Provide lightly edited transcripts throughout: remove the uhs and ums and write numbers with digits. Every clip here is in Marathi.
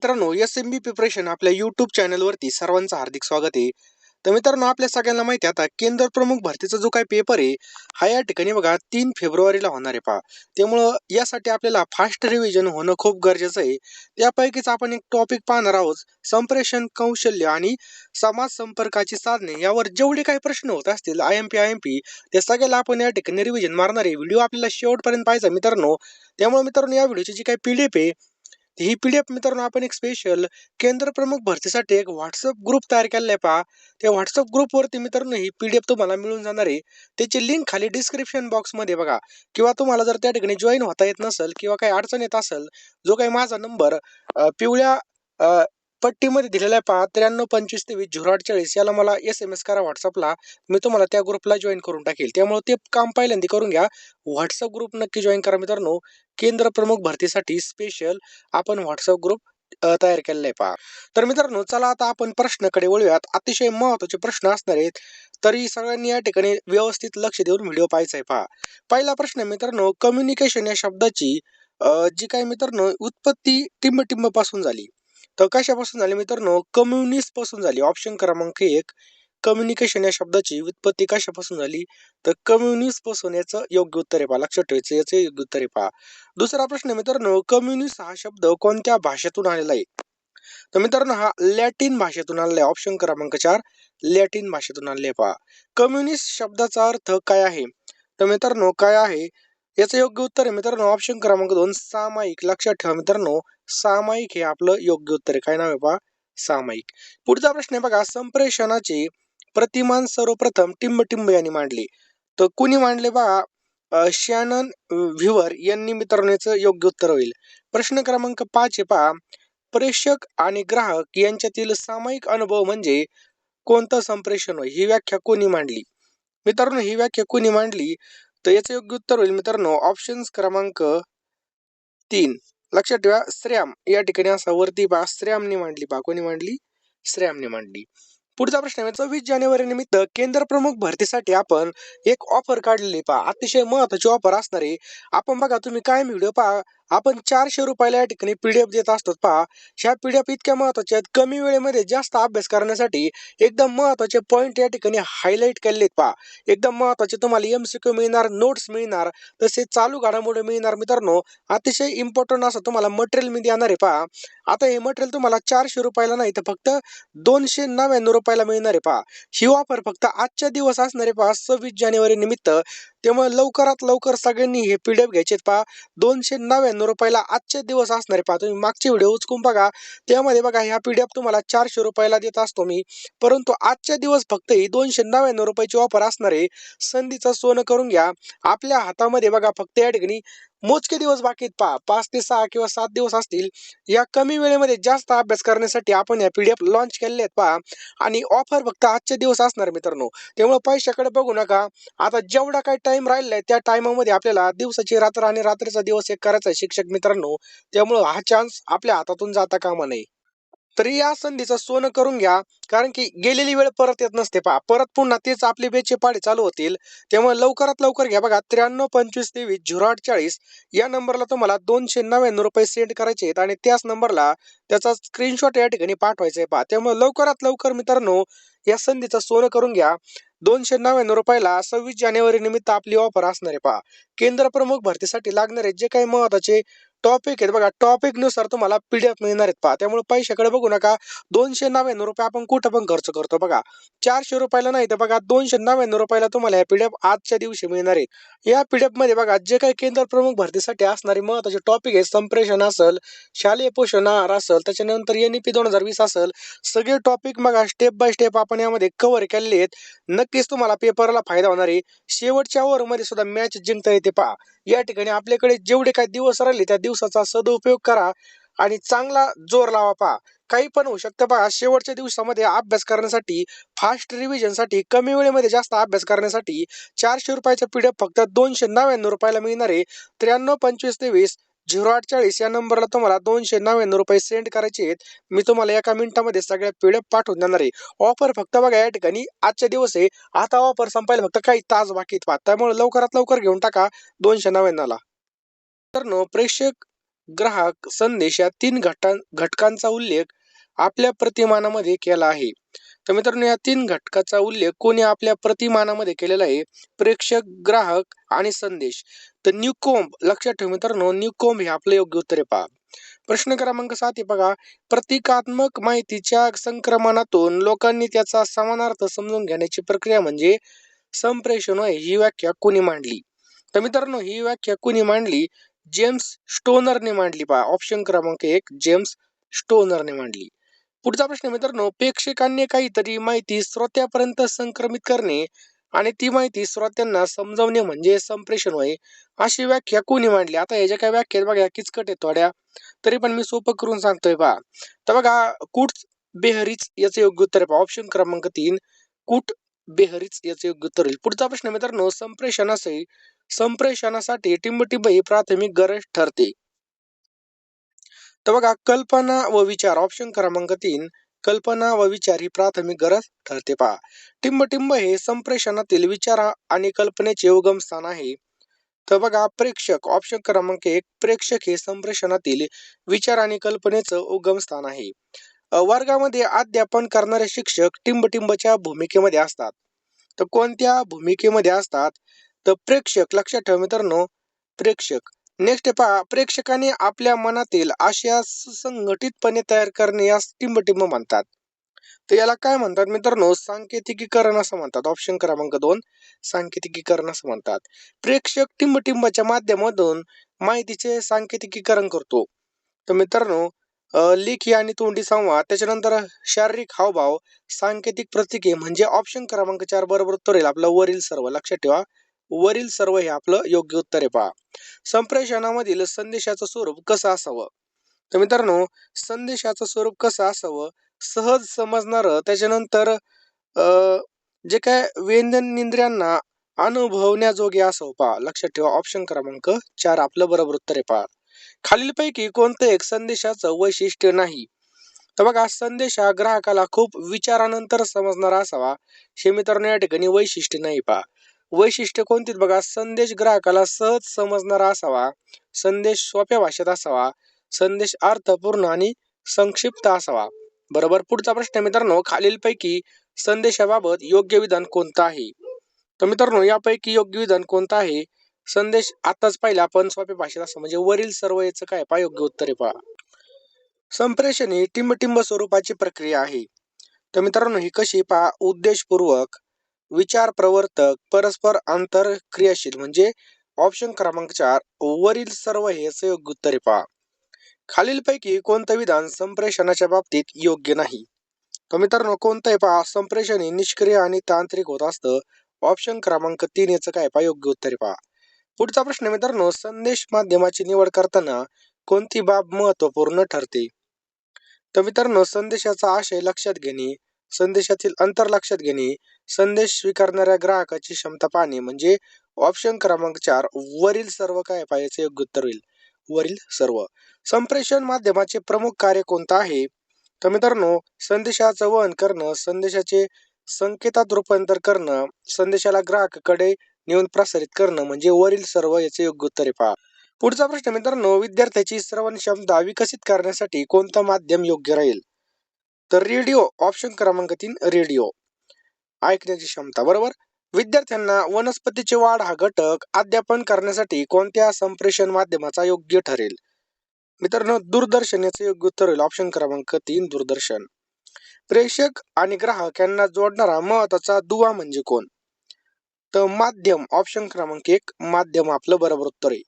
मित्रांनो, एस-एम-बी प्रिपरेशन आपल्या यूट्यूब चॅनलवरती सर्वांचं हार्दिक स्वागत आहे. तर मित्रांनो, आपल्या सगळ्यांना माहिती आहे आता केंद्र प्रमुख भरतीचा जो काही पेपर आहे, हा या ठिकाणी बघा 3 फेब्रुवारीला होणार आहे पहा. त्यामुळं यासाठी आपल्याला फास्ट रिव्हिजन होणं खूप गरजेचं आहे. त्यापैकीच आपण एक टॉपिक पाहणार आहोत. संप्रेषण कौशल्य आणि समाज संपर्काची साधने यावर जेवढे काही प्रश्न होत असतील आय-एम-पी त्या सगळ्याला आपण या ठिकाणी रिव्हिजन मारणार आहे. व्हिडिओ आपल्याला शेवटपर्यंत पाहायचा मित्रांनो. त्यामुळे मित्रांनो, या व्हिडिओची जी काही पी-डी-एफ आहे, ही पी-डी-एफ मित्रांनो आपण एक स्पेशल केंद्र प्रमुख भरतीसाठी एक व्हॉट्सअप ग्रुप तयार केलेला आहे पहा. त्या व्हॉट्सअप ग्रुपवरती मित्रांनो ही पी-डी-एफ तुम्हाला मिळून जाणार आहे. त्याची लिंक खाली डिस्क्रिप्शन बॉक्समध्ये बघा, किंवा तुम्हाला जर त्या ठिकाणी जॉईन होता येत नसेल किंवा काही अडचण येत असेल, जो काही माझा नंबर पिवळ्या अ, पट्टीमध्ये दिलेला आहे पहा, 932523 याला मला SMS करा व्हॉट्सअपला. मी तुम्हाला त्या ग्रुपला जॉईन करून टाकेल. त्यामुळे ते काम पहिल्यांदा करून घ्या. व्हॉट्सअप ग्रुप नक्की जॉईन करा मित्रांनो. केंद्र प्रमुख भरतीसाठी स्पेशल आपण व्हॉट्सअप ग्रुप तयार केलेला आहे पहा. तर मित्रांनो, चला आता आपण प्रश्नाकडे वळूयात. अतिशय महत्त्वाचे प्रश्न असणार आहेत. तरी सगळ्यांनी या ठिकाणी व्यवस्थित लक्ष देऊन व्हिडिओ पाहायचा आहे पहा. पहिला प्रश्न मित्रांनो, कम्युनिकेशन या शब्दाची जी काही मित्रांनो उत्पत्ती टिंब पासून झाली. तर कशापासून झाली मित्रांनो? कम्युनिस्ट पासून झाली. ऑप्शन क्रमांक 1, कम्युनिकेशन या शब्दाची उत्पत्ती कशापासून झाली? तर कम्युनिस्ट पासून याचं योग्य उत्तर आहे पहा. लक्षात ठेवायचं, याचं योग्य उत्तर आहे पहा. दुसरा प्रश्न मित्रांनो, कम्युनिस्ट हा शब्द कोणत्या भाषेतून आलेला आहे? तर मित्रांनो, हा लॅटिन भाषेतून आलेला आहे. ऑप्शन क्रमांक 4, लॅटिन भाषेतून आलेला आहे पहा. कम्युनिस्ट शब्दाचा अर्थ काय आहे? तर मित्रांनो, काय आहे? याचं योग्य उत्तर आहे मित्रांनो ऑप्शन क्रमांक 2, सामायिक. लक्षात ठेवा मित्रांनो, सामायिक हे आपलं योग्य उत्तर आहे. काय नाव आहे पहा? सामायिक. पुढचा प्रश्न आहे बघा, संप्रेषणाचे प्रतिमान सर्वप्रथम टिंब यांनी मांडले. तर कुणी मांडले बघा? शॅनन व्हिवर यांनी मित्रांनो याचं योग्य उत्तर होईल. प्रश्न क्रमांक 5 आहे पहा, प्रेषक आणि ग्राहक यांच्यातील सामायिक अनुभव म्हणजे कोणतं संप्रेषण होय? ही व्याख्या कोणी मांडली? मित्रांनो, ही व्याख्या कोणी मांडली? तर याचं योग्य उत्तर होईल मित्रांनो ऑप्शन क्रमांक 3. लक्षात ठेवा, श्रॅम या ठिकाणी असा वरती पहा, श्रॅमने मांडली पहा. कोणी मांडली? श्रॅमने मांडली. पुढचा प्रश्न आहे, 26 जानेवारी निमित्त केंद्र प्रमुख भरतीसाठी आपण एक ऑफर काढलेली पहा. अतिशय महत्वाची ऑफर असणार आहे. आपण बघा, तुम्ही काय व्हिडिओ पहा, आपण 400 रुपयाला या ठिकाणी पीडीएफ देत असतो पहा. ह्या पीडीएफ इतक्या महत्वाच्या आहेत, कमी वेळेमध्ये जास्त अभ्यास करण्यासाठी एकदम महत्वाचे पॉईंट या ठिकाणी हायलाईट केलेले आहेत पहा. एकदम महत्वाचे तुम्हाला MCQ मिळणार, नोट्स मिळणार, तसेच चालू घडामोडी मिळणार. मित्रांनो, अतिशय इम्पॉर्टंट असं तुम्हाला मटेरियल मी देणार आहे पहा. आता हे मटेरियल तुम्हाला 400 रुपयाला नाही तर फक्त 299 रुपयाला मिळणार आहे पहा. ही ऑफर फक्त आजच्या दिवस असणार आहे पहा, 26 जानेवारी निमित्त. त्यामुळे लवकरात लवकर सगळ्यांनी हे पीडीएफ घ्यायचे पहा. 299 रुपयाला आजचे दिवस असणार आहे पहा. तुम्ही मागचे व्हिडिओ उचकून बघा, त्यामध्ये बघा ह्या पीडीएफ तुम्हाला 400 रुपयाला देत असतो मी, परंतु आजच्या दिवस फक्त ही 299 रुपयाची ऑफर असणार आहे. संधीचं सोनं करून घ्या. आपल्या हातामध्ये बघा फक्त या ठिकाणी मोजके दिवस बाकी आहेत पहा, 5 ते 6 किंवा 7 दिवस असतील. या कमी वेळेमध्ये जास्त अभ्यास करण्यासाठी आपण या पीडीएफ लॉन्च केलेले आहेत पहा. आणि ऑफर फक्त आजचे दिवस असणार मित्रांनो. त्यामुळे पैशाकडे बघू नका. आता जेवढा काही टाइम राहिलेला आहे त्या टाइमामध्ये आपल्याला दिवसाची रात्र आणि रात्रीचा दिवस एक करायचा आहे शिक्षक मित्रांनो. त्यामुळे हा चान्स आपल्या हातातून जाता कामा नये. तरी या संधीचं सोनं करून घ्या, कारण की गेलेली वेळ परत येत नसते पहा. परत पुन्हा तेच आपले बेचे पाडे चालू होतील. त्यामुळे लवकरात लवकर घ्या बघा. 9325230840 या नंबरला तुम्हाला 299 रुपये सेंड करायचे आहेत आणि त्याच नंबरला त्याचा स्क्रीनशॉट या ठिकाणी पाठवायचा आहे पहा. त्यामुळे लवकरात लवकर मित्रांनो या संधीचं सोनं करून घ्या. 299 रुपयाला 26 जानेवारी निमित्त आपली ऑफर असणार आहे पहा. केंद्र प्रमुख भरतीसाठी लागणारे जे काही महत्वाचे टॉपिक आहेत बघा, टॉपिक नुसार तुम्हाला पीडीएफ मिळणार आहेत पहा. त्यामुळे पैशाकडे बघू नका. 299 रुपये आपण कुठं पण खर्च करतो बघा. 400 रुपयाला नाही तर बघा 299 रुपयाला तुम्हाला हे पीडीएफ आजच्या दिवशी मिळणार आहेत. या पीडीएफ मध्ये बघा जे काही केंद्र प्रमुख भरतीसाठी असणारे महत्वाचे टॉपिक आहेत, संप्रेषण असेल, शालेय पोषण आहार असेल, त्याच्यानंतर NEP 2020 असेल, सगळे टॉपिक बघा स्टेप बाय स्टेप आपण यामध्ये कव्हर केलेले आहेत. नक्कीच तुम्हाला पेपरला फायदा होणार आहे. शेवटच्या ओव्हरमध्ये सुद्धा मॅच जिंकता येते पहा. या ठिकाणी आपल्याकडे जेवढे काही दिवस राहिले त्या दिवसाचा सदुपयोग करा आणि चांगला जोर लावा पहा. काही पण होऊ शकतं पहा. शेवटच्या दिवसामध्ये अभ्यास करण्यासाठी, फास्ट रिव्हिजनसाठी, कमी वेळेमध्ये जास्त अभ्यास करण्यासाठी 400 रुपयाचा पीडीएफ फक्त 299 रुपयाला मिळणार आहे. 9325230840 या नंबरला तुम्हाला 299 रुपये सेंड करायचे आहेत. मी तुम्हाला एका मिनिटामध्ये सगळ्या पीडीएफ पाठवून देणार आहे. ऑफर फक्त बघा या ठिकाणी आजच्या दिवस आहे. आता ऑफर संपायला फक्त काही तास बाकी आहेत पहा. त्यामुळे लवकरात लवकर घेऊन टाका 299 ला. तर प्रेषक ग्राहक संदेश या तीन घटकांचा उल्लेख आपल्या प्रतिमानामध्ये केला आहे. तर मित्रांनो, या तीन घटकाचा उल्लेख कोणी आपल्या प्रतिमानामध्ये केलेला आहे? प्रेक्षक, ग्राहक आणि संदेश. तर न्यूकॉम्ब, लक्षात ठेव मित्रांनो, न्यूकॉम्ब हे आपलं योग्य उत्तर आहे. पहा प्रश्न क्रमांक 7 आहे बघा. प्रतिकात्मक माहितीच्या संक्रमणातून लोकांनी त्याचा समानार्थ समजून घेण्याची प्रक्रिया म्हणजे संप्रेषण होय. ही व्याख्या कोणी मांडली? तर मित्रांनो, ही व्याख्या कोणी मांडली? जेम्स स्टोनरने मांडली. पहा ऑप्शन क्रमांक 1 जेम्स स्टोनरने मांडली. पुढचा प्रश्न मित्रांनो, प्रेक्षकांनी काहीतरी माहिती श्रोत्यापर्यंत संक्रमित करणे आणि ती माहिती श्रोत्यांना समजावणे म्हणजे संप्रेषण होय. अशी व्याख्या कोणी मांडली? आता ह्या ज्या काही व्याख्या बघा किचकट आहे थोड्या, तरी पण मी सोपं करून सांगतोय. पहा तर बघा, कुट्स बेहरीच याचे योग्य उत्तर आहे. ऑप्शन क्रमांक 3 कुट बेहरीच याचे योग्य उत्तर होईल. पुढचा प्रश्न मित्रांनो, संप्रेषणासाठी टिंबटिंब ही प्राथमिक गरज ठरते. तर बघा, कल्पना व विचार, ऑप्शन क्रमांक 3 कल्पना व विचार ही प्राथमिक गरज ठरते. पहा टिंबटिंब हे संप्रेषणातील विचार आणि कल्पनेचे उगम स्थान आहे. तर बघा, प्रेक्षक, ऑप्शन क्रमांक 1 प्रेक्षक हे संप्रेषणातील विचार आणि कल्पनेचं उगम स्थान आहे. वर्गामध्ये अध्यापन करणारे शिक्षक टिंबटिंबच्या भूमिकेमध्ये असतात. तर कोणत्या भूमिकेमध्ये असतात? तर प्रेक्षक, लक्षात ठेवा मित्रांनो, प्रेक्षक. नेक्स्ट पहा, प्रेक्षकाने आपल्या मनातील आशया संघटितपणे तयार करणे यास टिंबटिंब म्हणतात. तर याला काय म्हणतात मित्रांनो? सांकेतिकीकरण असं म्हणतात. ऑप्शन क्रमांक 2 सांकेतिकीकरण असं म्हणतात. प्रेक्षक टिंबटिंबाच्या माध्यमातून माहितीचे सांकेतिकीकरण करतो. तर मित्रांनो, लेखी आणि तोंडी संवाद, त्याच्यानंतर शारीरिक हावभाव, सांकेतिक प्रतीके म्हणजे ऑप्शन क्रमांक 4 बरोबर उत्तर येईल आपलं वरील सर्व. लक्षात ठेवा, वरील सर्व हे आपलं योग्य उत्तर आहे. पहा संप्रेषणामधील संदेशाचं स्वरूप कसं असावं? तर मित्रांनो, संदेशाचं स्वरूप कसं असावं? सहज समजणार, त्याच्यानंतर जे काय वेदनेंद्रियांना अनुभवण्याजोगे असावं. पहा लक्षात ठेवा, ऑप्शन क्रमांक 4 आपलं बरोबर उत्तर आहे. पहा खालीलपैकी कोणतं एक संदेशाचं वैशिष्ट्य नाही? तर बघा, संदेश हा ग्राहकाला खूप विचारानंतर समजणारा असावा. हे मित्रांनो या ठिकाणी वैशिष्ट्य नाही. पहा वैशिष्ट्य कोणती? बघा, संदेश ग्राहकाला सहज समजणारा असावा, संदेश सोप्या भाषेत असावा, संदेश अर्थपूर्ण आणि संक्षिप्त असावा. बरोबर. पुढचा प्रश्न मित्रांनो, खालीलपैकी संदेशाबाबत योग्य विधान कोणतं आहे? तर मित्रांनो, यापैकी योग्य विधान कोणतं आहे? संदेश आताच पाहिला आपण सोप्या भाषेत असं, म्हणजे वरील सर्व याचं काय? पहा योग्य उत्तर आहे. पहा संप्रेषण ही टिंबटिंब स्वरूपाची प्रक्रिया आहे. तर मित्रांनो, ही कशी? पहा उद्देशपूर्वक, विचार प्रवर्तक, परस्पर आंतर क्रियाशील, म्हणजे ऑप्शन क्रमांक 4 वरील सर्व हे याचं योग्य उत्तर आहे. पहा खालीलपैकी कोणतं विधान संप्रेषणाच्या बाबतीत योग्य नाही? तर मित्रांनो, कोणतं आहे? पहा संप्रेषण हे निष्क्रिय आणि तांत्रिक होत असतं. ऑप्शन क्रमांक 3 याचं काय? पहा योग्य उत्तर आहे. पहा पुढचा प्रश्न मित्रांनो, संदेश माध्यमाची निवड करताना कोणती बाब महत्वपूर्ण ठरते? तर मित्रांनो, संदेशाचा आशय लक्षात घेणे, संदेशातील अंतर लक्षात घेणे, संदेश स्वीकारणाऱ्या ग्राहकाची क्षमता पाहणे, म्हणजे ऑप्शन क्रमांक 4 वरील सर्व काय? पाहायचं योग्य उत्तर होईल. वरील सर्व. संप्रेषण माध्यमाचे प्रमुख कार्य कोणतं आहे? तर मित्रांनो, संदेशाचं वहन करणं, संदेशाचे संकेतात रूपांतर करणं, संदेशाला ग्राहकाकडे नेऊन प्रसारित करणं, म्हणजे वरील सर्व याचे योग्य उत्तर आहे. पहा पुढचा प्रश्न मित्रांनो, विद्यार्थ्याची श्रवण क्षमता विकसित करण्यासाठी कोणतं माध्यम योग्य राहील? तर रेडिओ, ऑप्शन क्रमांक 3 रेडिओ. ऐकण्याची क्षमता. बरोबर. विद्यार्थ्यांना वनस्पतीची वाढ हा घटक अध्यापन करण्यासाठी कोणत्या संप्रेषण माध्यमाचा योग्य ठरेल? मित्रांनो, दूरदर्शन याचं योग्य उत्तर होईल. ऑप्शन क्रमांक 3 दूरदर्शन. प्रेषक आणि ग्राहक यांना जोडणारा महत्वाचा दुवा म्हणजे कोण? तर माध्यम, ऑप्शन क्रमांक 1 माध्यम आपलं बरोबर उत्तर आहे.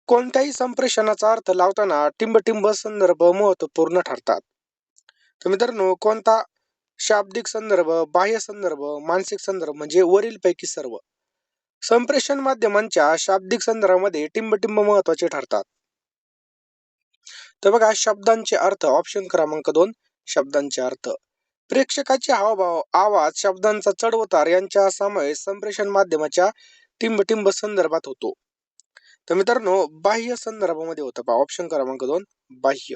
कोणत्याही संप्रेषणाचा अर्थ लावताना टिंबटिंब संदर्भ महत्वपूर्ण ठरतात. तर मित्रांनो, कोणता? शाब्दिक संदर्भ, बाह्य संदर्भ, मानसिक संदर्भ, म्हणजे वरील पैकी सर्व. संप्रेषण माध्यमांच्या शाब्दिक संदर्भामध्ये टिंबटिंब महत्वाचे ठरतात. तर बघा, शब्दांचे अर्थ, ऑप्शन क्रमांक 2 शब्दांचे अर्थ. प्रेक्षकाचे हावभाव, आवाज, शब्दांचा चढउतार यांच्या समावेश संप्रेषण माध्यमाच्या टिंबटिंब संदर्भात होतो. तर मित्रांनो, बाह्य संदर्भामध्ये होतं. पहा ऑप्शन क्रमांक 2 बाह्य.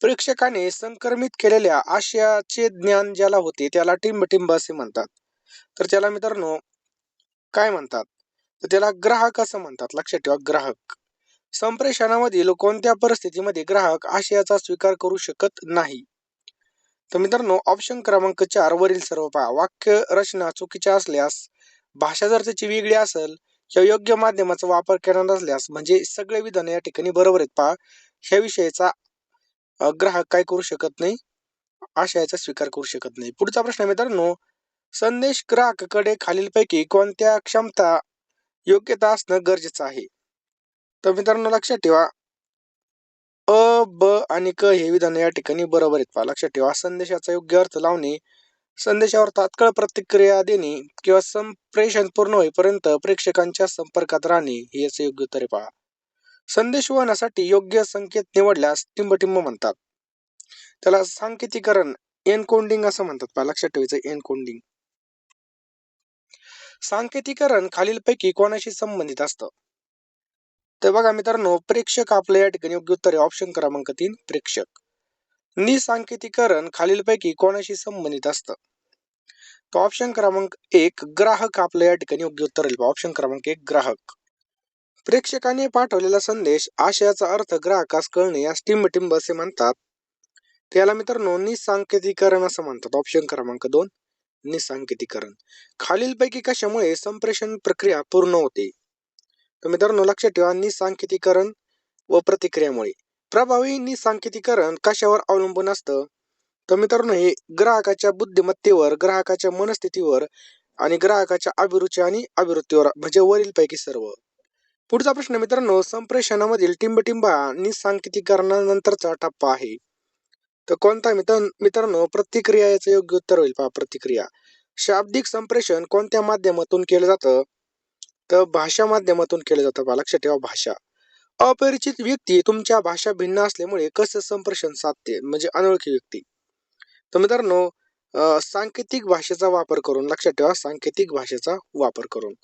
प्रेक्षकाने संक्रमित केलेल्या आशयाचे ज्ञान ज्याला होते त्याला टिंबटिंब असे म्हणतात. तर त्याला मित्रांनो काय म्हणतात? तर त्याला ग्राहक असं म्हणतात. लक्षात ठेवा, ग्राहक. संप्रेषणामधील कोणत्या परिस्थितीमध्ये ग्राहक आशयाचा स्वीकार करू शकत नाही? तर मित्रांनो, ऑप्शन क्रमांक 4 वरील सर्व पहा. वाक्य रचना चुकीच्या असल्यास, भाषा जर त्याची वेगळी असेल किंवा योग्य माध्यमाचा वापर केला नसल्यास, म्हणजे सगळे विधान या ठिकाणी बरोबर आहेत पहा. ह्या विषयाचा ग्राहक काय करू शकत नाही, आशयाचा स्वीकार करू शकत नाही. पुढचा प्रश्न आहे मित्रांनो, संदेश ग्राहकाकडे खालीलपैकी कोणत्या क्षमता योग्यता असणं गरजेचं आहे? तर मित्रांनो लक्षात ठेवा, अ, ब आणि क हे विधान या ठिकाणी बरोबर आहेत पहा. लक्षात ठेवा, संदेशाचा योग्य अर्थ लावणे, संदेशावर तात्काळ प्रतिक्रिया देणे किंवा संप्रेषण पूर्ण होईपर्यंत प्रेक्षकांच्या संपर्कात राहणे हे याचे योग्य उत्तर आहे पहा. संदेश वहनासाठी योग्य संकेत निवडल्यास टिंबटिंब म्हणतात. त्याला सांकेतीकरण एनकोडिंग असं म्हणतात पहा. लक्षात ठेवायचं एनकोडिंग. सांकेतीकरण खालीलपैकी कोणाशी संबंधित असतं? तर बघा मित्रांनो, प्रेक्षक आपलं या ठिकाणी योग्य उत्तर आहे ऑप्शन क्रमांक 3 प्रेक्षक. निसांकेतिकरण खालीलपैकी कोणाशी संबंधित असतं? तो ऑप्शन क्रमांक 1 ग्राहक आपलं या ठिकाणी योग्य उत्तर आहे. ऑप्शन क्रमांक 1 ग्राहक. प्रेक्षकाने पाठवलेला संदेश आशयाचा अर्थ ग्राहकास कळणे यास टिंबटिंब असे म्हणतात. त्याला मित्रांनो निसांकेतिकरण असं म्हणतात. ऑप्शन क्रमांक 2 निसांकेतिकरण. खालीलपैकी कशामुळे संप्रेषण प्रक्रिया पूर्ण होते? तर मित्रांनो लक्षात ठेवा, निसांकेतिकरण व प्रतिक्रियामुळे. प्रभावी निसांकेतिकरण कशावर अवलंबून असतं? तर मित्रांनो हे ग्राहकाच्या बुद्धिमत्तेवर, ग्राहकाच्या मनस्थितीवर आणि ग्राहकाच्या अभिरुची आणि अभिवृत्तीवर, म्हणजे वरील पैकी सर्व. पुढचा प्रश्न मित्रांनो, संप्रेषणामधील टिंबटिंब हा निसांकेतिकरणानंतरचा टप्पा आहे. तर कोणता मित्रांनो प्रतिक्रिया याचं योग्य उत्तर होईल पहा. प्रतिक्रिया. शाब्दिक संप्रेषण कोणत्या माध्यमातून केलं जातं? तर भाषा माध्यमातून केलं जातं पहा. लक्षात ठेवा भाषा. अपरिचित व्यक्ती तुमच्या भाषा भिन्न असल्यामुळे कसं संप्रेषण साधते, म्हणजे अनोळखी व्यक्ती. तर मित्रांनो सांकेतिक भाषेचा वापर करून. लक्षात ठेवा सांकेतिक भाषेचा वापर करून.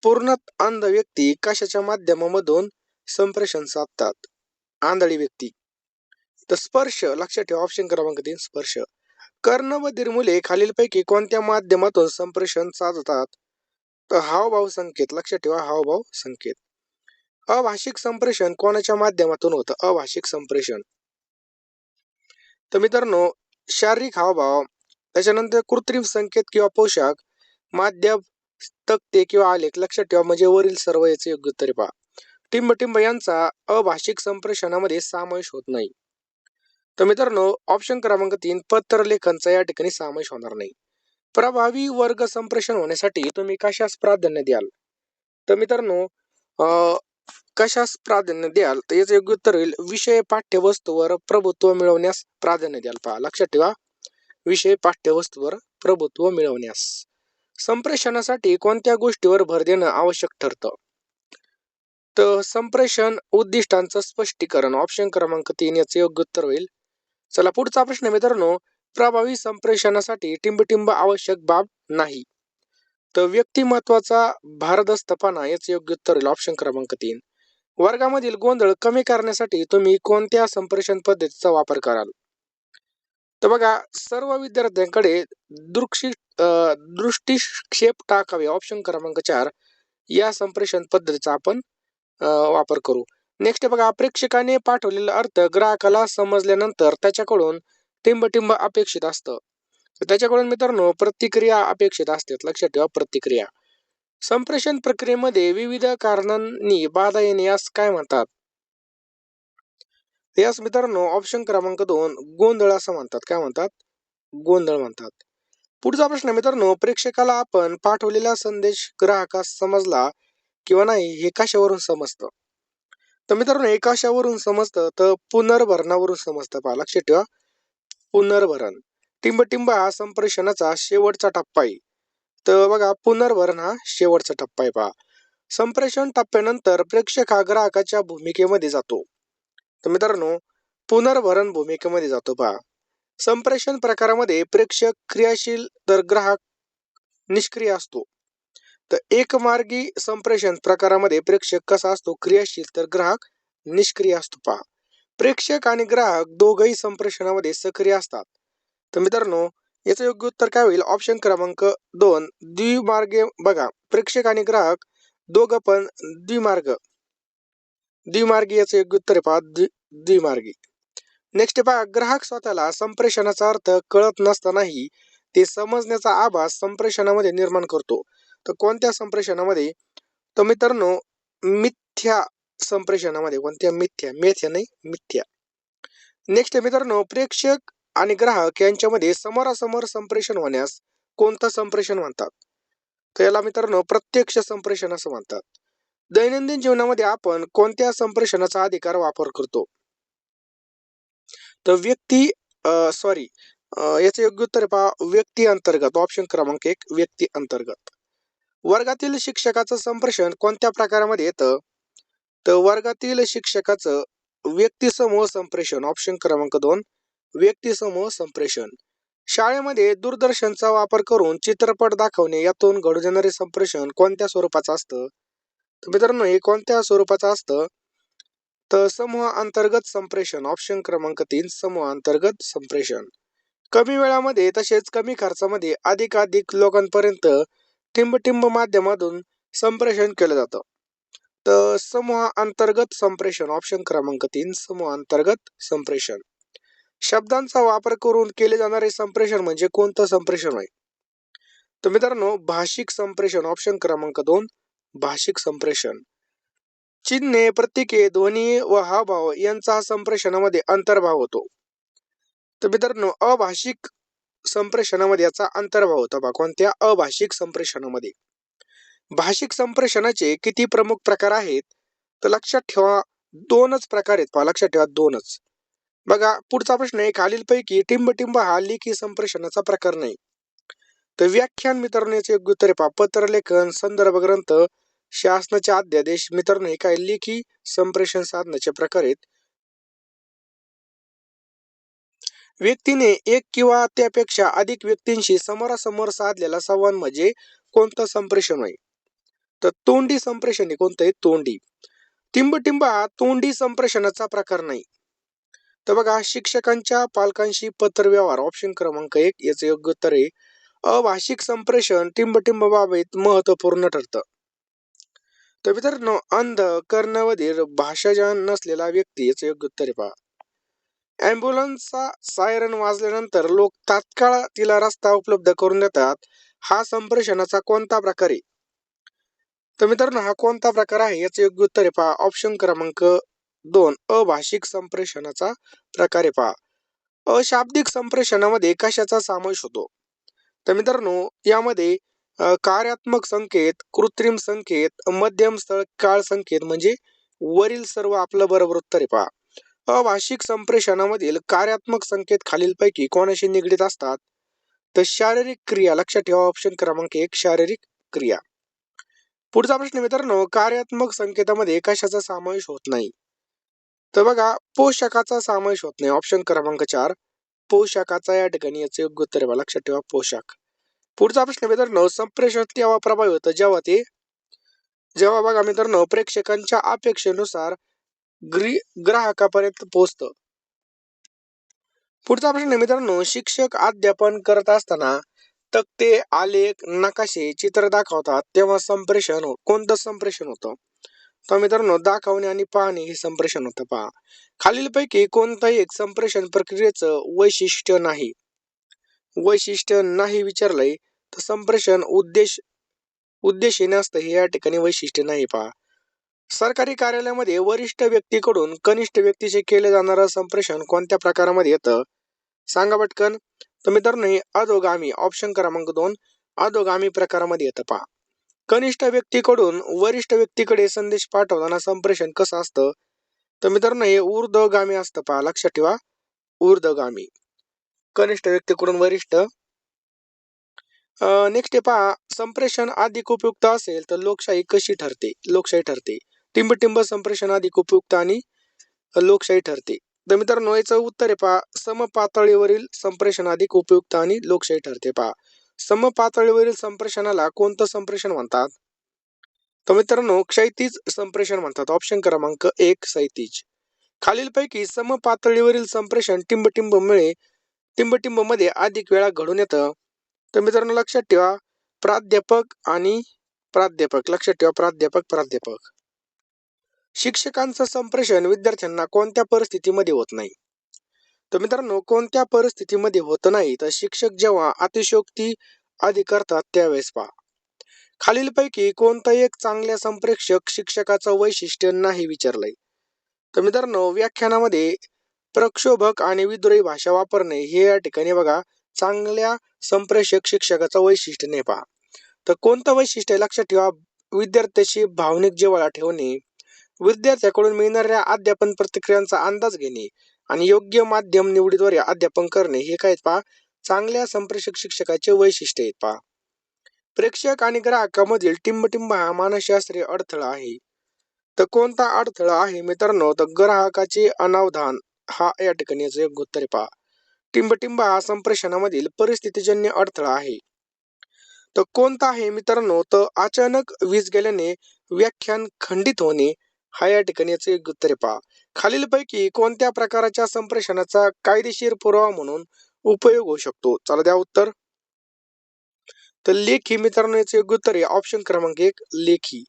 पूर्णत अंध व्यक्ती कशाच्या माध्यमामधून संप्रेषण साधतात? आंधळी व्यक्ती. तर स्पर्श. लक्षात ठेवा ऑप्शन क्रमांक 3 स्पर्श. कर्ण बधीर मुले खालीलपैकी कोणत्या माध्यमातून संप्रेषण साधतात? तर हावभाव संकेत. लक्षात ठेवा हावभाव संकेत. अभाषिक संप्रेषण कोणाच्या माध्यमातून होतं? अभाषिक संप्रेषण. तर मित्रांनो शारीरिक हावभाव, त्याच्यानंतर कृत्रिम संकेत किंवा पोशाख, माध्यम, तक्ते किंवा आलेख. लक्षात ठेवा म्हणजे वरील सर्व याचे योग्य उत्तर पहा. टिंबटिंब यांचा अभाषिक संप्रेषणामध्ये समावेश होत नाही. तर मित्रांनो ऑप्शन क्रमांक 3 पत्रलेखनचा या ठिकाणी समावेश होणार नाही. प्रभावी वर्ग संप्रेषण होण्यासाठी तुम्ही कशास प्राधान्य द्याल? तर मित्रांनो कशास प्राधान्य द्याल? तर याचं योग्य उत्तर होईल विषय पाठ्यवस्तूवर प्रभुत्व मिळवण्यास प्राधान्य द्याल पहा. लक्षात ठेवा विषय पाठ्यवस्तूवर प्रभुत्व मिळवण्यास. संप्रेषणासाठी कोणत्या गोष्टीवर भर देणं आवश्यक ठरतं? तर संप्रेषण उद्दिष्टांचं स्पष्टीकरण. ऑप्शन क्रमांक 3 याचे योग्य उत्तर होईल. चला पुढचा प्रश्न मित्रांनो, प्रभावी संप्रेषणासाठी टिंबटिंब आवश्यक बाब नाही. तर व्यक्तिमत्वाचा भारदस्तपणा याचे योग्य उत्तर होईल. ऑप्शन क्रमांक 3. वर्गामधील गोंधळ कमी करण्यासाठी तुम्ही कोणत्या संप्रेषण पद्धतीचा वापर कराल? तर बघा सर्व विद्यार्थ्यांकडे दृष्टिक्षेप टाकावे. ऑप्शन क्रमांक 4 या संप्रेषण पद्धतीचा आपण वापर करू. नेक्स्ट बघा, प्रेक्षकाने पाठवलेला अर्थ ग्राहकाला समजल्यानंतर त्याच्याकडून टिंबटिंब अपेक्षित असतं. त्याच्याकडून मित्रांनो प्रतिक्रिया अपेक्षित असते. लक्षात ठेवा प्रतिक्रिया. संप्रेषण प्रक्रियेमध्ये विविध कारणांनी बाधा येणे यास काय म्हणतात? यास मित्रांनो ऑप्शन क्रमांक 2 गोंधळ असं म्हणतात. काय म्हणतात? गोंधळ म्हणतात. पुढचा प्रश्न मित्रांनो, प्रेक्षकाला आपण पाठवलेला संदेश ग्राहकास समजला किंवा नाही हे कशावरून समजतं? तर मित्रांनो हे कशावरून समजतं? तर पुनर्भरणावरून समजतं पहा. लक्षात ठेवा पुनर्भरण. टिंबटिंब हा संप्रेषणाचा शेवटचा टप्पा आहे. तर बघा पुनर्भरण हा शेवटचा टप्पा आहे पहा. संप्रेषण टप्प्यानंतर प्रेक्षक हा ग्राहकाच्या भूमिकेमध्ये जातो. तर मित्रांनो पुनर्भरण भूमिकेमध्ये जातो पहा. संप्रेषण प्रकारामध्ये प्रेक्षक क्रियाशील तर ग्राहक निष्क्रिय असतो. तर एकमार्गी संप्रेषण प्रकारामध्ये प्रेक्षक कसा असतो? क्रियाशील तर ग्राहक निष्क्रिय असतो पहा. प्रेक्षक आणि ग्राहक दोघही संप्रेषणामध्ये सक्रिय असतात. तर मित्रांनो याचं योग्य उत्तर काय होईल? ऑप्शन क्रमांक 2 द्विमार्गे. बघा प्रेक्षक आणि ग्राहक दोघं पण द्विमार्ग द्विमार्गी याचं योग्य उत्तर आहे पहा द्विमार्गी. नेक्स्ट पहा, ग्राहक स्वतःला संप्रेषणाचा अर्थ कळत नसतानाही ते समजण्याचा आभास संप्रेषणामध्ये निर्माण करतो. तर कोणत्या संप्रेषणामध्ये? तर मित्रांनो, मिथ्या संप्रेषणामध्ये. कोणत्या? मेथ्या नाही, मिथ्या. नेक्स्ट मित्रांनो, प्रेक्षक आणि ग्राहक यांच्यामध्ये समोरासमोर संप्रेषण होण्यास कोणतं संप्रेषण म्हणतात? तर याला मित्रांनो प्रत्यक्ष संप्रेषण असं म्हणतात. दैनंदिन जीवनामध्ये आपण कोणत्या संप्रेषणाचा अधिकार वापर करतो? तर याचं योग्य उत्तर आहे पहा व्यक्ती अंतर्गत. ऑप्शन क्रमांक 1 व्यक्ती अंतर्गत. वर्गातील शिक्षकाचं संप्रेषण कोणत्या प्रकारामध्ये येतं? तर वर्गातील शिक्षकाचं व्यक्तिसमूह संप्रेषण. ऑप्शन क्रमांक 2 व्यक्तिसमूह संप्रेषण. शाळेमध्ये दूरदर्शनचा वापर करून चित्रपट दाखवणे यातून घडून येणारे संप्रेषण कोणत्या स्वरूपाचं असतं? तर मित्रांनो, हे कोणत्या स्वरूपाचं असतं? तर समूह अंतर्गत संप्रेषण. ऑप्शन क्रमांक 3 समूह अंतर्गत संप्रेषण. कमी वेळामध्ये तसेच कमी खर्चामध्ये अधिकाधिक लोकांपर्यंत टिंबटिंब माध्यमातून संप्रेषण केलं जातं. तर समूह अंतर्गत संप्रेषण. ऑप्शन क्रमांक 3 समूह अंतर्गत संप्रेषण. शब्दांचा वापर करून केले जाणारे संप्रेषण म्हणजे कोणतं संप्रेषण आहे? तर मित्रांनो, भाषिक संप्रेषण. ऑप्शन क्रमांक 2 भाषिक संप्रेषण. चिन्हे, प्रतीके, ध्वनी व हावभाव यांचा संप्रेषणामध्ये अंतर्भाव होतो. तर मित्रांनो, अभाषिक संप्रेषणामध्ये याचा अंतर्भाव होतो बा. कोणत्या? अभाषिक संप्रेषणामध्ये. भाषिक संप्रेषणाचे किती प्रमुख प्रकार आहेत? तर लक्षात ठेवा 2च प्रकार आहेत पहा. लक्षात ठेवा 2च. बघा पुढचा प्रश्न आहे, खालीलपैकी टिंबटिंब हा लेखी संप्रेषणाचा प्रकार नाही. तर व्याख्यान मित्रांनो याचे योग्य उत्तर आहे पहा पत्रलेखन, संदर्भ ग्रंथ, शासनाचे अध्यादेश. मित्रांनो हे काय लेखी संप्रेषण साधनाचे प्रकार आहेत. व्यक्तीने एक किंवा त्यापेक्षा अधिक व्यक्तींशी समोरासमोर साधलेला संवाद म्हणजे कोणतं संप्रेषण आहे? तर तोंडी संप्रेषण आहे. कोणतं आहे? तोंडी. टिंबटिंब हा तोंडी संप्रेषणाचा प्रकार नाही. तर बघा शिक्षकांच्या पालकांशी पत्रव्यवहार. ऑप्शन क्रमांक 1 याचं योग्य उत्तर आहे अभाषिक संप्रेषण टिंबटिंब बाबत महत्वपूर्ण ठरतं. तर मित्रांनो, अंध, कर्णबधिर, भाषाज्ञान नसलेला व्यक्ती याचं योग्य उत्तर आहे पहा. ॲम्ब्युलन्सचा सायरन वाजल्यानंतर लोक तात्काळ तिला रस्ता उपलब्ध करून देतात. हा संप्रेषणाचा कोणता प्रकार आहे? तर मित्रांनो, हा कोणता प्रकार आहे याचं योग्य उत्तर आहे पहा ऑप्शन क्रमांक 2 अभाषिक संप्रेषणाचा प्रकार आहे पहा. अशाब्दिक संप्रेषणामध्ये कशाचा समावेश होतो? तर मित्रांनो, यामध्ये कार्यात्मक संकेत, कृत्रिम संकेत, मध्यम स्थळ काळ संकेत म्हणजे वरील सर्व आपलं बरोबर उत्तर आहे पहा. अभाषिक संप्रेषणामधील कार्यात्मक संकेत खालीलपैकी कोणाशी निगडीत असतात? तर शारीरिक क्रिया. लक्षात ठेवा ऑप्शन क्रमांक 1 शारीरिक क्रिया. पुढचा प्रश्न मित्रांनो, कार्यात्मक संकेतामध्ये कशाचा समावेश होत नाही? तर बघा पोषाखाचा समावेश होत नाही. ऑप्शन क्रमांक 4 पोशाखाचा या ठिकाणी याचे योग्य उत्तर आहे. लक्षात ठेवा पोशाख. पुढचा प्रश्न मित्रांनो, संप्रेषण तेव्हा प्रभावी होतं जेव्हा बघा मित्रांनो प्रेक्षकांच्या अपेक्षेनुसार ग्राहकापर्यंत पोहोचतं. पुढचा प्रश्न मित्रांनो, शिक्षक अध्यापन करत असताना तक्ते, आलेख, नकाशे, चित्र दाखवतात तेव्हा कोणतं संप्रेषण होतं? तर मित्रांनो, दाखवणे आणि पाहणे हे संप्रेषण होतं पहा. खालीलपैकी कोणताही एक संप्रेषण प्रक्रियेचं वैशिष्ट्य नाही विचारलंय तर संप्रेषण उद्देशीने असतं हे या ठिकाणी वैशिष्ट्य नाही पहा. सरकारी कार्यालयामध्ये वरिष्ठ व्यक्तीकडून कनिष्ठ व्यक्तीचे केले जाणारं संप्रेषण कोणत्या प्रकारामध्ये येतं? सांगा पटकन. तर मित्रांनो, हे अधोगामी. ऑप्शन क्रमांक 2 अधोगामी प्रकारामध्ये येतं पहा. कनिष्ठ व्यक्तीकडून वरिष्ठ व्यक्तीकडे संदेश पाठवताना संप्रेषण कसं असतं? तर मित्रांनो, हे ऊर्ध्वगामी असतं पहा. लक्षात ठेवा ऊर्ध्वगामी. कनिष्ठ व्यक्तीकडून वरिष्ठ. नेक्स्ट पहा, संप्रेषण अधिक उपयुक्त असेल तर लोकशाही कशी ठरते? लोकशाही ठरते. टिंबटिंब संप्रेषण अधिक उपयुक्त आणि लोकशाही ठरते. तर मित्रांनो, याचं उत्तर आहे पहा समपातळीवरील संप्रेषण अधिक उपयुक्त आणि लोकशाही ठरते पहा. समपातळीवरील संप्रेषणाला कोणतं संप्रेषण म्हणतात? तर मित्रांनो, क्षैतिज संप्रेषण म्हणतात. ऑप्शन क्रमांक 1 क्षैतिज. खालीलपैकी समपातळीवरील संप्रेषण टिंबटिंब मध्ये अधिक वेळा घडून येतं. तर मित्रांनो लक्षात ठेवा प्राध्यापक आणि प्राध्यापक. लक्षात ठेवा प्राध्यापक. शिक्षकांचं संप्रेषण विद्यार्थ्यांना कोणत्या परिस्थितीमध्ये होत नाही? तर मित्रांनो, कोणत्या परिस्थितीमध्ये होत नाही तर शिक्षक जेव्हा अतिशयोक्ती आदी करतात त्यावेळेस पहा. खालीलपैकी कोणता एक चांगल्या संप्रेषक शिक्षकाचं वैशिष्ट्य नाही विचारलंय. तर मित्रांनो, व्याख्यानामध्ये प्रक्षोभक आणि विद्रोही भाषा वापरणे हे या ठिकाणी बघा चांगल्या संप्रेषक शिक्षकाचं वैशिष्ट्य नाही पहा. तर कोणतं वैशिष्ट्य लक्षात ठेवा. विद्यार्थ्याशी भावनिक जिव्हाळा ठेवणे, विद्यार्थ्याकडून मिळणाऱ्या अध्यापन प्रतिक्रियांचा अंदाज घेणे आणि योग्य माध्यम निवडीद्वारे अध्यापन करणे हे काय पहा चांगल्या संप्रेषक शिक्षकाचे वैशिष्ट्य आहेत पहा. प्रेक्षक आणि ग्राहकामधील टिंबटिंब हा मानसशास्त्रीय अडथळा आहे. तर कोणता अडथळा आहे मित्रांनो, तर ग्राहकाचे अनावधान हा या ठिकाणी याचं योग्य उत्तर आहे पहा. टिंबटिंब हा संप्रेषणामधील परिस्थितीजन्य अडथळा आहे. तर कोणता आहे मित्रांनो, तर अचानक वीज गेल्याने व्याख्यान खंडित होणे हा या ठिकाणी याचं योग्य उत्तर आहे पहा. खालीलपैकी कोणत्या प्रकारच्या संप्रेषणाचा कायदेशीर पुरावा म्हणून उपयोग होऊ शकतो? चला द्या उत्तर. तर लेखी मित्रांनो याचं योग्य उत्तर आहे ऑप्शन क्रमांक 1 लेखी.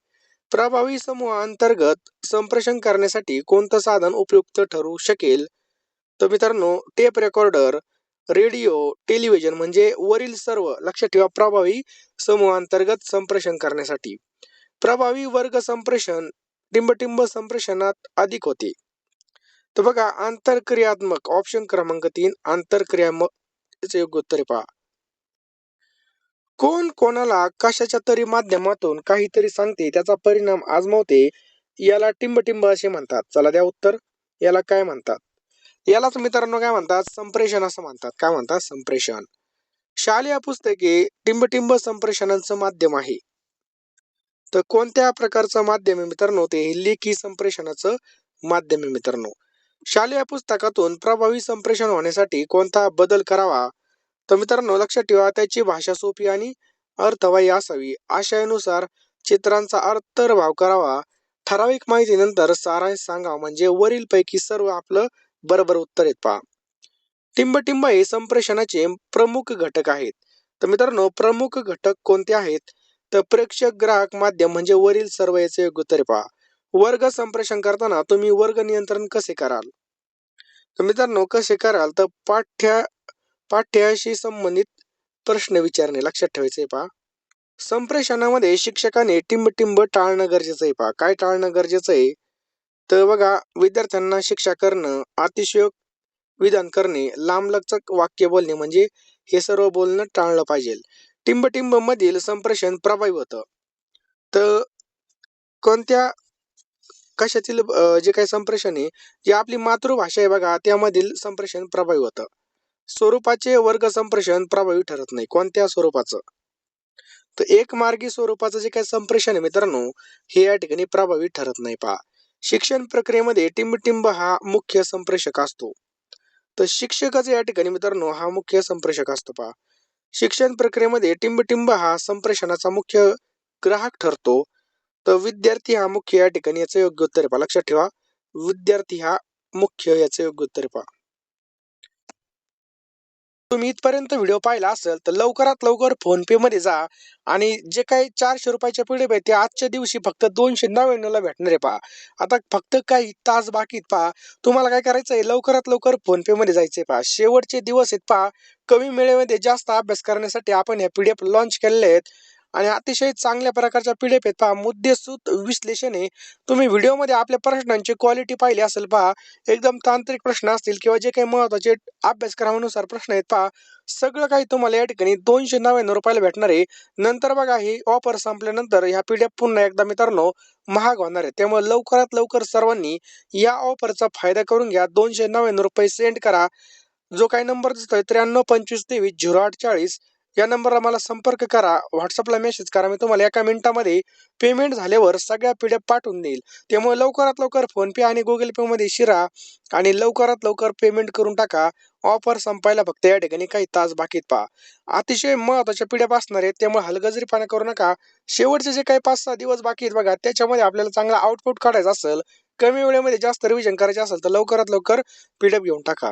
प्रभावी समूहाअंतर्गत संप्रेषण करण्यासाठी कोणतं साधन उपयुक्त ठरू शकेल? तर मित्रांनो, टेप रेकॉर्डर, रेडिओ, टेलिव्हिजन म्हणजे वरील सर्व. लक्षात ठेवा, प्रभावी समूहाअंतर्गत संप्रेषण करण्यासाठी. प्रभावी वर्ग संप्रेषण टिंबटिंब संप्रेषणात अधिक होते. तर बघा आंतरक्रियात्मक ऑप्शन क्रमांक 3 आंतरक्रियात्मक याचं योग्य उत्तर पहा. कोण कोणाला कशाच्या तरी माध्यमातून काहीतरी सांगते त्याचा परिणाम आजमावते याला टिंबटिंब असे म्हणतात. चला द्या उत्तर. याला काय म्हणतात? यालाच मित्रांनो काय म्हणतात? संप्रेषण असं म्हणतात. काय म्हणतात? संप्रेषण. शालेय पुस्तके टिंबटिंब संप्रेषणाचं माध्यम आहे. तर कोणत्या प्रकारचं माध्यम आहे मित्रांनो? ते लेखी संप्रेषणाचं माध्यम आहे मित्रांनो. शालेय पुस्तकातून प्रभावी संप्रेषण होण्यासाठी कोणता बदल करावा? तर मित्रांनो लक्षात ठेवा, त्याची भाषा सोपी आणि अर्थवाही असावी. आशयानुसार चित्रांचा अंतर्भाव करावा. ठराविक माहितीनंतर सारांश सांगावा. म्हणजे वरील पैकी सर्व आपलं बरोबर उत्तर आहेत पहा. टिंबटिंब हे संप्रेषणाचे प्रमुख घटक आहेत. तर मित्रांनो प्रमुख घटक कोणते आहेत? तर प्रेक्षक, ग्राहक, माध्यम म्हणजे वरील सर्व याचे योग्य उत्तर पहा. वर्ग संप्रेषण करताना तुम्ही वर्ग नियंत्रण कसे कराल? तर मित्रांनो कसे कराल? तर पाठ्याशी संबंधित प्रश्न विचारणे लक्षात ठेवायचे पहा. संप्रेषणामध्ये शिक्षकाने टिंबटिंब टाळणं गरजेचं आहे पहा. काय टाळणं गरजेचं आहे? तर बघा विद्यार्थ्यांना शिक्षा करणं, अतिशयोक्त विधान करणे, लांबलचक वाक्य बोलणे म्हणजे हे सर्व बोलणं टाळलं पाहिजे. टिंबटिंब मधील संप्रेषण प्रभावी होतं. तर कोणत्या कशातील जे काही संप्रेषण आहे, जे आपली मातृभाषा आहे बघा त्यामधील संप्रेषण प्रभावी होतं. स्वरूपाचे वर्ग संप्रेषण प्रभावी ठरत नाही. कोणत्या स्वरूपाचं? तर एक मार्गी स्वरूपाचं जे काही संप्रेषण आहे मित्रांनो हे या ठिकाणी प्रभावी ठरत नाही पहा. शिक्षण प्रक्रियेमध्ये टिंबटिंब हा मुख्य संप्रेषक असतो. तर शिक्षकच या ठिकाणी मित्रांनो हा मुख्य संप्रेषक असतो पहा. शिक्षण प्रक्रियेमध्ये टिंबटिंब हा संप्रेषणाचा मुख्य ग्राहक ठरतो. तर विद्यार्थी हा मुख्य या ठिकाणी याचं योग्य उत्तर आहे पहा. लक्षात ठेवा, विद्यार्थी हा मुख्य याचं योग्य उत्तर आहे पहा. तुम्ही इथपर्यंत व्हिडिओ पाहिला असेल तर लवकरात लवकर फोन पे मध्ये जा आणि जे काही 400 रुपयाचे पीडीएफ आहे ते आजच्या दिवशी फक्त 299 ला भेटणार आहे पहा. आता फक्त काही तास बाकी पहा. तुम्हाला काय करायचं आहे, लवकरात लवकर फोन पे मध्ये जायचंय पहा. शेवटचे दिवस आहेत पहा. कमी वेळेमध्ये जास्त अभ्यास करण्यासाठी आपण हे पीडीएफ लॉन्च केलेले आहेत आणि अतिशय चांगल्या प्रकारच्या पीडीएफ आहेत पहा. मुद्देसूद विश्लेषण आहे. तुम्ही व्हिडिओमध्ये आपल्या प्रश्नांची क्वालिटी पाहिली असेल पहा. एकदम तांत्रिक प्रश्न असतील किंवा जे काही महत्त्वाचे अभ्यासक्रमानुसार प्रश्न आहेत पहा. सगळं काही तुम्हाला या ठिकाणी 299 रुपयाला भेटणार आहे. नंतर बघा ही ऑफर संपल्यानंतर ह्या पीडीएफ पुन्हा एकदा मित्रांनो महाग होणार आहे. त्यामुळे लवकरात लवकर सर्वांनी या ऑफरचा फायदा करून घ्या. 299 रुपये सेंड करा. जो काही नंबर दिसतोय 9325230840 या नंबरला मला संपर्क करा. व्हॉट्सअपला मेसेज करा. मी तुम्हाला एका मिनिटामध्ये पेमेंट झाल्यावर सगळ्या पीडीएफ पाठवून देईल. त्यामुळे लवकरात लवकर फोन पे आणि गुगल पे मध्ये शिरा आणि लवकरात लवकर पेमेंट करून टाका. ऑफर संपायला फक्त या ठिकाणी काही तास बाकीत पहा. अतिशय महत्त्वाच्या पीडीएफ असणार आहेत त्यामुळे हलगर्जीपणा करू नका. शेवटचे जे काही 5-6 दिवस बाकी आहेत बघा त्याच्यामध्ये आपल्याला चांगला आउटपुट काढायचा असेल, कमी वेळेमध्ये जास्त रिव्हिजन करायचं असेल तर लवकरात लवकर पीडीएफ घेऊन टाका.